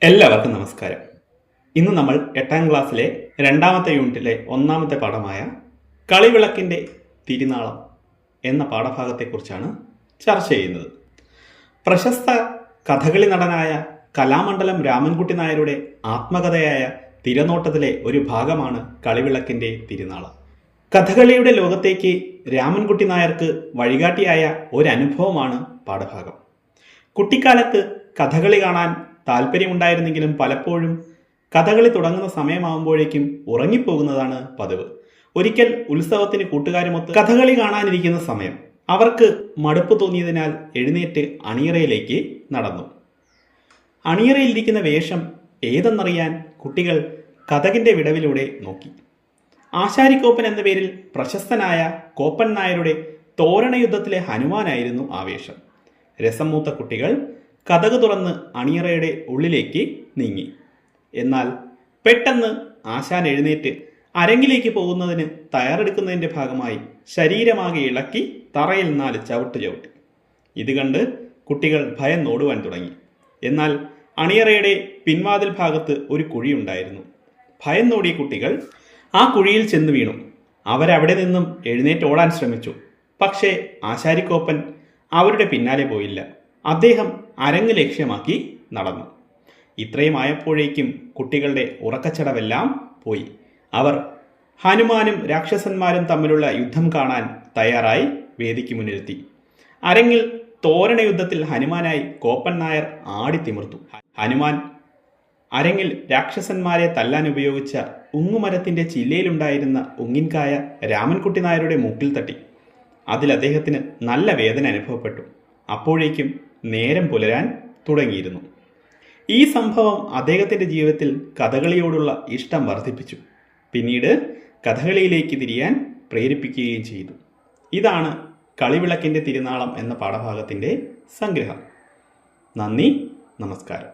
എല്ലാവർക്കും നമസ്കാരം. ഇന്ന് നമ്മൾ 8ാം ക്ലാസ്സിലെ 2ാമത്തെ യൂണിറ്റിലെ 1ാമത്തെ പാഠമായ കളിവിളക്കിൻ്റെ തിരുനാളം എന്ന പാഠഭാഗത്തെക്കുറിച്ചാണ് ചർച്ച ചെയ്യുന്നത്. പ്രശസ്ത കഥകളി നടനായ കലാമണ്ഡലം രാമൻകുട്ടി നായരുടെ ആത്മകഥയായ തിരനോട്ടത്തിലെ ഒരു ഭാഗമാണ് കളിവിളക്കിൻ്റെ തിരുനാളം. കഥകളിയുടെ ലോകത്തേക്ക് രാമൻകുട്ടി നായർക്ക് വഴികാട്ടിയായ ഒരനുഭവമാണ് പാഠഭാഗം. കുട്ടിക്കാലത്ത് കഥകളി കാണാൻ താല്പര്യമുണ്ടായിരുന്നെങ്കിലും പലപ്പോഴും കഥകളി തുടങ്ങുന്ന സമയമാകുമ്പോഴേക്കും ഉറങ്ങിപ്പോകുന്നതാണ് പതിവ്. ഒരിക്കൽ ഉത്സവത്തിന് കൂട്ടുകാരുമൊത്ത് കഥകളി കാണാനിരിക്കുന്ന സമയം അവർക്ക് മടുപ്പ് തോന്നിയതിനാൽ എഴുന്നേറ്റ് അണിയറയിലേക്ക് നടന്നു. അണിയറയിലിരിക്കുന്ന വേഷം ഏതെന്നറിയാൻ കുട്ടികൾ കഥകിൻ്റെ വിടവിലൂടെ നോക്കി. ആശാരിക്കോപ്പൻ എന്ന പേരിൽ പ്രശസ്തനായ കോപ്പൻ നായരുടെ തോരണയുദ്ധത്തിലെ ഹനുമാനായിരുന്നു ആ വേഷം. രസം മൂത്ത കുട്ടികൾ കതക് തുറന്ന് അണിയറയുടെ ഉള്ളിലേക്ക് നീങ്ങി. എന്നാൽ പെട്ടെന്ന് ആശാൻ എഴുന്നേറ്റ് അരങ്ങിലേക്ക് പോകുന്നതിന് തയ്യാറെടുക്കുന്നതിൻ്റെ ഭാഗമായി ശരീരമാകെ ഇളക്കി തറയിൽ 4 ചവിട്ട് ചവിട്ടി. ഇത് കണ്ട് കുട്ടികൾ ഭയം ഓടുവാൻ തുടങ്ങി. എന്നാൽ അണിയറയുടെ പിൻവാതിൽ ഭാഗത്ത് ഒരു കുഴിയുണ്ടായിരുന്നു. ഭയം ഓടിയ കുട്ടികൾ ആ കുഴിയിൽ ചെന്ന് വീണു. അവരവിടെ നിന്നും എഴുന്നേറ്റ് ഓടാൻ ശ്രമിച്ചു. പക്ഷേ ആശാരിക്കോപ്പൻ അവരുടെ പിന്നാലെ പോയില്ല. അദ്ദേഹം അരങ്ങ് ലക്ഷ്യമാക്കി നടന്നു. ഇത്രയും ആയപ്പോഴേക്കും കുട്ടികളുടെ ഉറക്കച്ചടവെല്ലാം പോയി. അവർ ഹനുമാനും രാക്ഷസന്മാരും തമ്മിലുള്ള യുദ്ധം കാണാൻ തയ്യാറായി വേദിക്ക് മുന്നിലെത്തി. അരങ്ങിൽ തോരണ യുദ്ധത്തിൽ ഹനുമാനായി കോപ്പൻ നായർ ആടിത്തിമിർത്തു. ഹനുമാൻ അരങ്ങിൽ രാക്ഷസന്മാരെ തല്ലാൻ ഉപയോഗിച്ച ഉങ്ങുമരത്തിൻ്റെ ചില്ലയിലുണ്ടായിരുന്ന ഉങ്ങിൻകായ രാമൻകുട്ടി നായരുടെ മൂക്കിൽ തട്ടി. അതിൽ അദ്ദേഹത്തിന് നല്ല വേദന അനുഭവപ്പെട്ടു. അപ്പോഴേക്കും നേരം പുലരാൻ തുടങ്ങിയിരുന്നു. ഈ സംഭവം അദ്ദേഹത്തിൻ്റെ ജീവിതത്തിൽ കഥകളിയോടുള്ള ഇഷ്ടം വർദ്ധിപ്പിച്ചു. പിന്നീട് കഥകളിയിലേക്ക് തിരിയാൻ പ്രേരിപ്പിക്കുകയും ചെയ്തു. ഇതാണ് കളിവിളക്കിൻ്റെ തിരുനാളം എന്ന പാഠഭാഗത്തിൻ്റെ സംഗ്രഹം. നന്ദി, നമസ്കാരം.